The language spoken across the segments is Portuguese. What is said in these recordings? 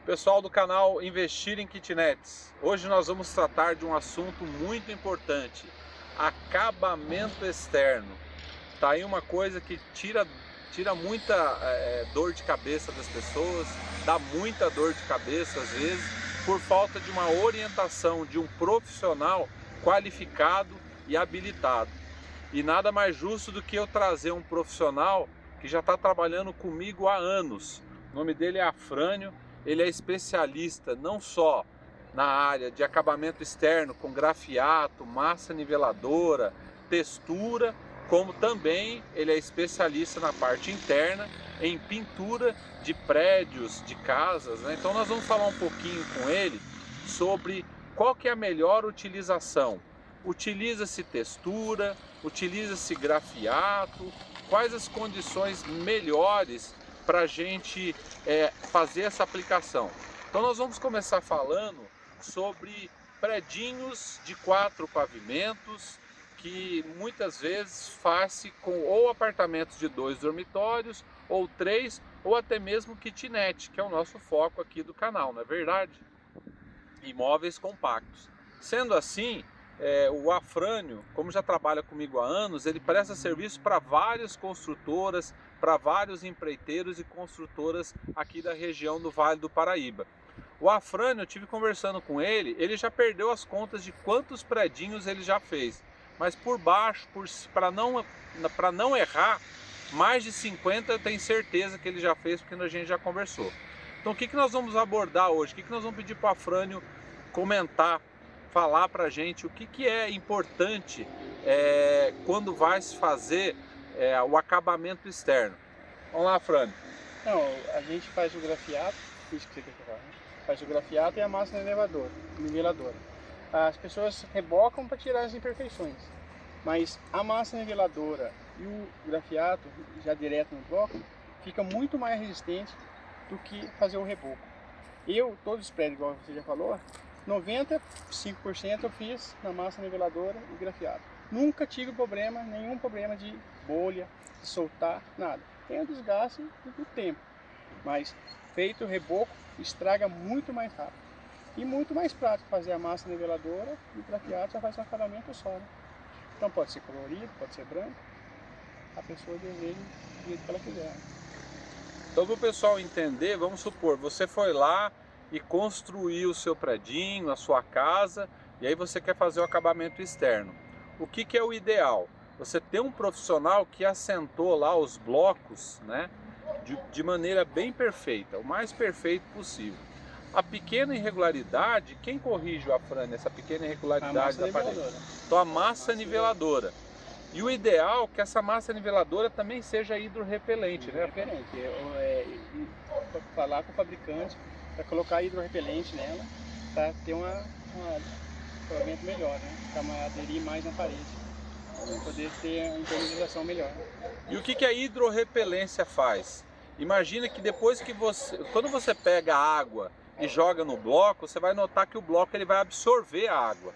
Pessoal do canal Investir em Kitnets, hoje nós vamos tratar de um assunto muito importante: acabamento externo. Tá aí uma coisa que tira muita dor de cabeça das pessoas, dá muita dor de cabeça às vezes, por falta de uma orientação de um profissional qualificado e habilitado. E nada mais justo do que eu trazer um profissional que já está trabalhando comigo há anos. O nome dele é Afrânio. Ele é especialista não só na área de acabamento externo com grafiato, massa niveladora, textura, como também ele é especialista na parte interna em pintura de prédios, de casas, né? Então nós vamos falar um pouquinho com ele sobre qual que é a melhor utilização. Utiliza-se textura, utiliza-se grafiato, quais as condições melhores para a gente fazer essa aplicação. Então nós vamos começar falando sobre predinhos de 4 pavimentos, que muitas vezes faz-se com ou apartamentos de 2 dormitórios, ou 3, ou até mesmo kitnet, que é o nosso foco aqui do canal, não é verdade? Imóveis compactos. Sendo assim, o Afrânio, como já trabalha comigo há anos, ele presta serviço para várias construtoras, para vários empreiteiros e construtoras aqui da região do Vale do Paraíba. O Afrânio, eu tive conversando com ele já perdeu as contas de quantos predinhos ele já fez, mas por baixo, para não errar, mais de 50 eu tenho certeza que ele já fez, porque a gente já conversou. Então o que nós vamos abordar hoje? O que nós vamos pedir para o Afrânio comentar, falar para a gente o que é importante quando vai se fazer o acabamento externo. Vamos lá, Afrânio. Não, a gente faz o grafiato, isso que você quer falar, né? Faz o grafiato e a massa niveladora. As pessoas rebocam para tirar as imperfeições, mas a massa niveladora e o grafiato, já direto no bloco, fica muito mais resistente do que fazer o reboco. Todos os prédios, igual você já falou, 95% eu fiz na massa niveladora e grafiato. Nunca tive nenhum problema de bolha, de soltar, nada. Tem o desgaste do tempo, mas feito o reboco, estraga muito mais rápido. E muito mais prático fazer a massa niveladora e o grafiato já faz um acabamento só, né? Então pode ser colorido, pode ser branco, a pessoa deseja do jeito que ela quiser. Então, para o pessoal entender, vamos supor, você foi lá e construiu o seu predinho, a sua casa, e aí você quer fazer o acabamento externo. O que é o ideal? Você ter um profissional que assentou lá os blocos, né, de maneira bem perfeita, o mais perfeito possível. A pequena irregularidade, quem corrige o Afrânio, essa pequena irregularidade da parede? Então a massa niveladora. E o ideal é que essa massa niveladora também seja hidrorrepelente, né? Falar com o fabricante para colocar hidrorrepelente nela, para ter um acabamento melhor, né? Para aderir mais na parede, para poder ter uma impermeabilização melhor. E o que a hidrorrepelência faz? Imagina que depois que quando você pega a água e joga no bloco, você vai notar que o bloco ele vai absorver a água.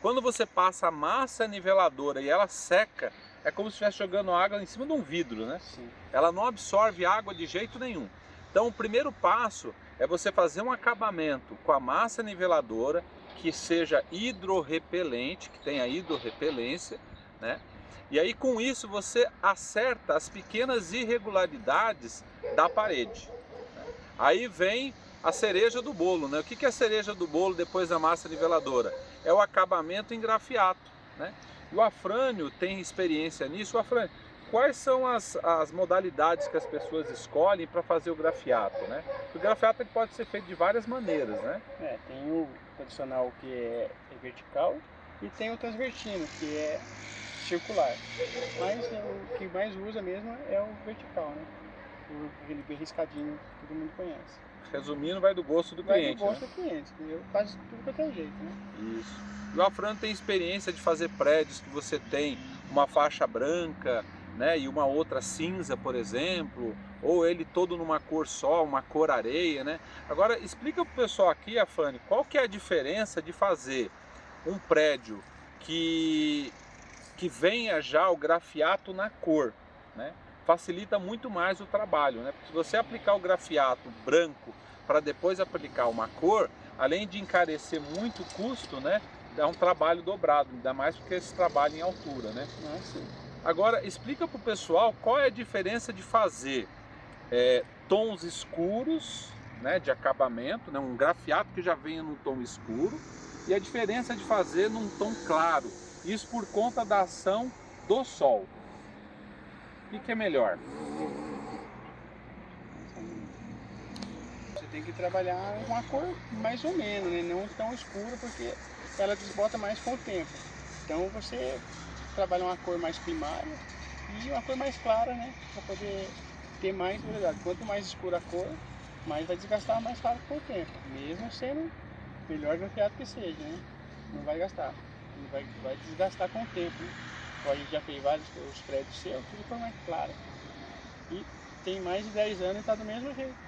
Quando você passa a massa niveladora e ela seca, é como se estivesse jogando água em cima de um vidro, né? Sim. Ela não absorve água de jeito nenhum. Então o primeiro passo é você fazer um acabamento com a massa niveladora que seja hidrorrepelente, que tenha hidrorrepelência, né? E aí com isso você acerta as pequenas irregularidades da parede. Aí vem a cereja do bolo, né? O que é a cereja do bolo depois da massa niveladora? É o acabamento em grafiato, né? E o Afrânio tem experiência nisso. O Afrânio, quais são as modalidades que as pessoas escolhem para fazer o grafiato, né? O grafiato ele pode ser feito de várias maneiras, né? Tem o tradicional que é vertical e tem o transvertino, que é circular. Mas o que mais usa mesmo é o vertical, né? Aquele bem riscadinho que todo mundo conhece. Resumindo, vai do gosto do cliente. Vai do gosto do cliente. Eu faço tudo para ter jeito, né? Isso. E o Afrânio tem experiência de fazer prédios que você tem uma faixa branca, né, e uma outra cinza, por exemplo, ou ele todo numa cor só, uma cor areia, né? Agora, explica para o pessoal aqui, Afrânio, qual que é a diferença de fazer um prédio que venha já o grafiato na cor, né? Facilita muito mais o trabalho, né? Porque se você aplicar o grafiato branco para depois aplicar uma cor, além de encarecer muito o custo, né, é um trabalho dobrado, ainda mais porque esse trabalho em altura, né? Agora, explica para o pessoal qual é a diferença de fazer tons escuros, né, de acabamento, né, um grafiato que já venha num tom escuro, e a diferença de fazer num tom claro, isso por conta da ação do sol. O que é melhor? Você tem que trabalhar uma cor mais ou menos, né? Não tão escura, porque ela desbota mais com o tempo. Então você trabalha uma cor mais primária e uma cor mais clara, né? Para poder ter mais durabilidade. Quanto mais escura a cor, mais vai desgastar mais rápido com o tempo. Mesmo sendo melhor grafiado que seja, né? Não vai gastar. Vai desgastar com o tempo, né? Então, a gente já fez vários os prédios seus, tudo cor mais clara. E tem mais de 10 anos e está do mesmo jeito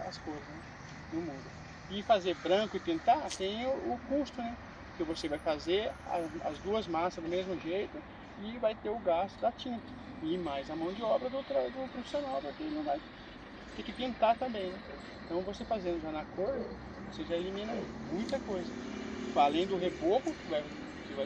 as cores, né? Não muda. E fazer branco e pintar tem o custo, né? Que você vai fazer as duas massas do mesmo jeito e vai ter o gasto da tinta e mais a mão de obra do profissional, porque ele não vai ter que pintar também, né? Então você fazendo já na cor, você já elimina muita coisa. Além do reboco que vai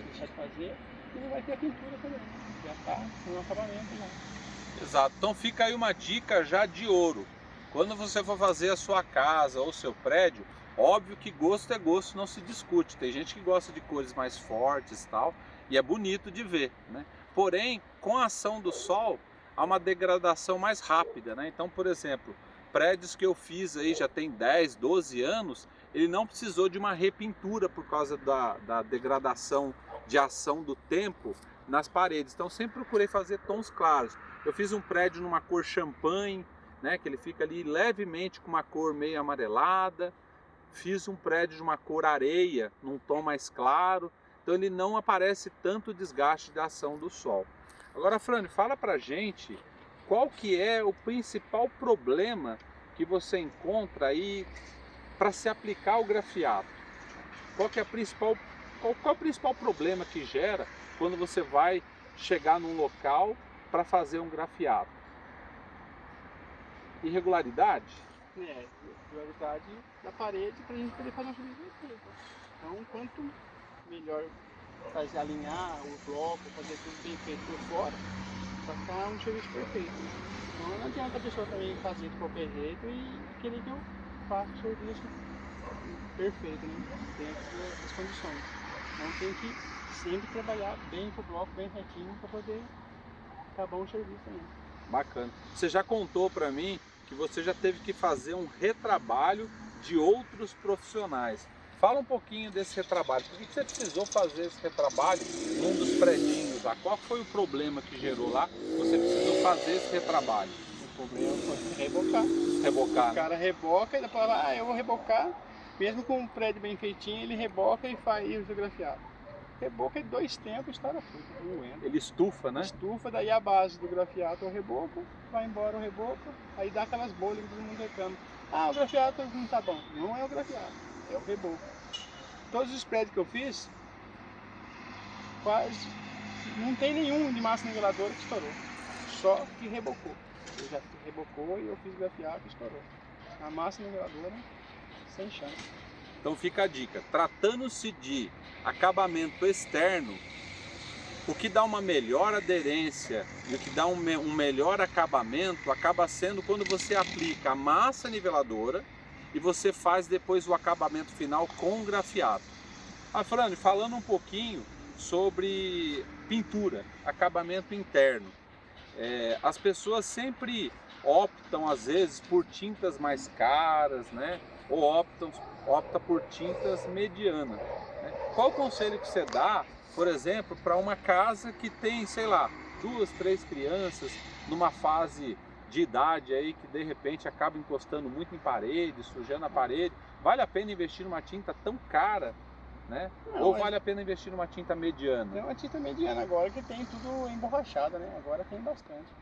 deixar de fazer, e não vai ter a pintura também, né? Já está no acabamento já. Exato, então fica aí uma dica já de ouro. Quando você for fazer a sua casa ou seu prédio, óbvio que gosto é gosto, não se discute. Tem gente que gosta de cores mais fortes e tal, e é bonito de ver, né? Porém, com a ação do sol, há uma degradação mais rápida, né? Então, por exemplo, prédios que eu fiz aí já tem 10, 12 anos, ele não precisou de uma repintura por causa da degradação de ação do tempo nas paredes. Então, sempre procurei fazer tons claros. Eu fiz um prédio numa cor champanhe, né, que ele fica ali levemente com uma cor meio amarelada. Fiz um prédio de uma cor areia, num tom mais claro. Então ele não aparece tanto desgaste da ação do sol. Agora, Frane, fala pra gente qual que é o principal problema que você encontra aí para se aplicar o grafiato. Qual é o principal problema que gera quando você vai chegar num local para fazer um grafiato? Irregularidade? Irregularidade da parede para a gente poder fazer um serviço perfeito. Então, quanto melhor fazer alinhar o bloco, fazer tudo bem feito por fora, para ficar um serviço perfeito. Então, não adianta a pessoa também fazer de qualquer jeito e querer que eu faça o serviço perfeito, né? Dentro das condições. Então, tem que sempre trabalhar bem com o bloco, bem retinho, para poder acabar um serviço também. Bacana. Você já contou para mim que você já teve que fazer um retrabalho de outros profissionais. Fala um pouquinho desse retrabalho. Por que você precisou fazer esse retrabalho num dos predinhos lá? Qual foi o problema que gerou lá? Você precisou fazer esse retrabalho. O problema foi rebocar. Rebocar, O cara reboca e depois fala, eu vou rebocar. Mesmo com um prédio bem feitinho, ele reboca e faz o grafiado. Reboca em 2 tempos, estoura tudo. Ele estufa, né? Estufa, daí a base do grafiato é o reboco, vai embora o reboco, aí dá aquelas bolhas que todo mundo reclama. Ah, o grafiato não tá bom. Não é o grafiato, é o reboco. Todos os prédios que eu fiz, quase não tem nenhum de massa niveladora que estourou. Só que rebocou. Eu já rebocou e eu fiz grafiato e estourou. A massa niveladora, sem chance. Então fica a dica, tratando-se de acabamento externo, o que dá uma melhor aderência e o que dá um melhor acabamento acaba sendo quando você aplica a massa niveladora e você faz depois o acabamento final com grafiato. Frane, falando um pouquinho sobre pintura, acabamento interno. As pessoas sempre optam às vezes por tintas mais caras, né? Ou opta por tintas medianas, né? Qual o conselho que você dá, por exemplo, para uma casa que tem, sei lá, 2, 3 crianças numa fase de idade aí que de repente acaba encostando muito em parede, sujando a parede? Vale a pena investir numa tinta tão cara, né? Não, ou vale a pena investir numa tinta mediana? Tem uma tinta mediana agora que tem tudo emborrachada, né? Agora tem bastante.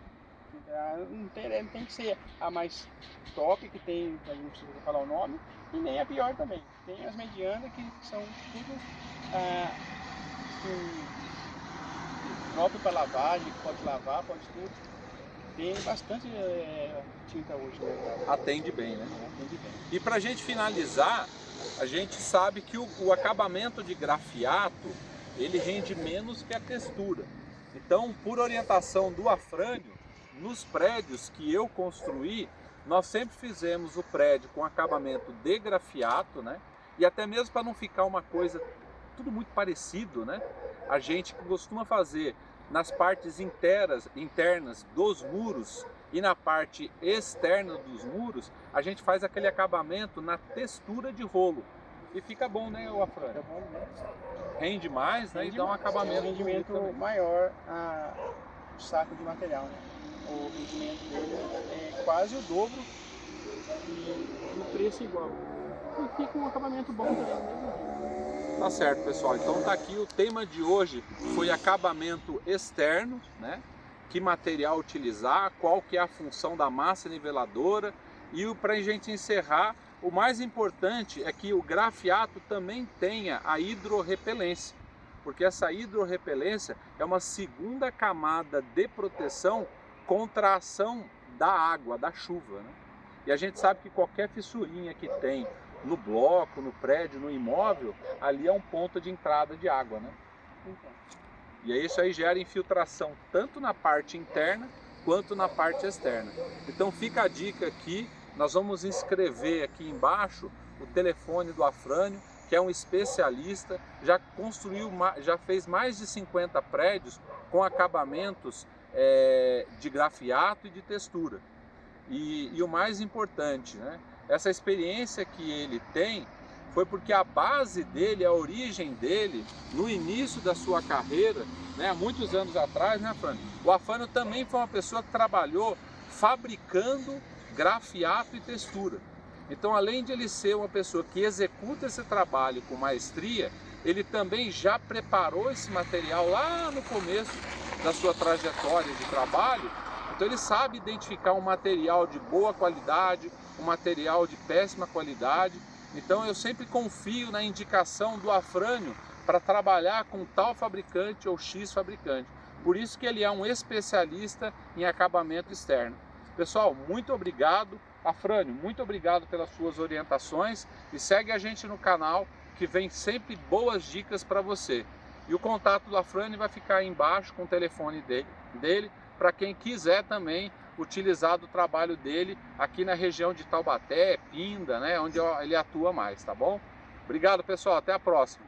Não tem que ser a mais top, que tem, a gente não precisa falar o nome, e nem a pior também. Tem as medianas que são tudo próprio para lavagem, pode lavar, pode tudo. Tem bastante tinta hoje no mercado. Atende bem, né? Atende bem. E para a gente finalizar, a gente sabe que o acabamento de grafiato, ele rende menos que a textura. Então, por orientação do Afrânio, nos prédios que eu construí, nós sempre fizemos o prédio com acabamento de grafiato, né? E até mesmo para não ficar uma coisa tudo muito parecido, né? A gente costuma fazer nas partes internas dos muros e na parte externa dos muros, a gente faz aquele acabamento na textura de rolo. E fica bom, né, o Afrânio? É bom mesmo. Rende mais, né? E dá um acabamento. Um rendimento maior o saco de material, né? O rendimento dele é quase o dobro e o preço igual. E fica um acabamento bom também, mesmo. Tá certo, pessoal. Então tá aqui o tema de hoje, foi acabamento externo, né? Que material utilizar, qual que é a função da massa niveladora. E para a gente encerrar, o mais importante é que o grafiato também tenha a hidrorrepelência, porque essa hidrorrepelência é uma segunda camada de proteção contra a ação da água, da chuva, né? E a gente sabe que qualquer fissurinha que tem no bloco, no prédio, no imóvel, ali é um ponto de entrada de água, né? E aí isso aí gera infiltração tanto na parte interna quanto na parte externa. Então fica a dica aqui, nós vamos inscrever aqui embaixo o telefone do Afrânio, que é um especialista, já fez mais de 50 prédios com acabamentos de grafiato e de textura. E o mais importante, né? Essa experiência que ele tem foi porque a base dele, a origem dele, no início da sua carreira, né, há muitos anos atrás, né, Afrânio? O Afrânio também foi uma pessoa que trabalhou fabricando grafiato e textura. Então, além de ele ser uma pessoa que executa esse trabalho com maestria, ele também já preparou esse material lá no começo da sua trajetória de trabalho. Então ele sabe identificar um material de boa qualidade, um material de péssima qualidade. Então eu sempre confio na indicação do Afrânio para trabalhar com tal fabricante ou X fabricante. Por isso que ele é um especialista em acabamento externo. Pessoal, muito obrigado. Afrânio, muito obrigado pelas suas orientações e segue a gente no canal que vem sempre boas dicas para você. E o contato do Afrânio vai ficar aí embaixo com o telefone dele para quem quiser também utilizar do trabalho dele aqui na região de Taubaté, Pinda, né, onde ele atua mais, tá bom? Obrigado, pessoal, até a próxima.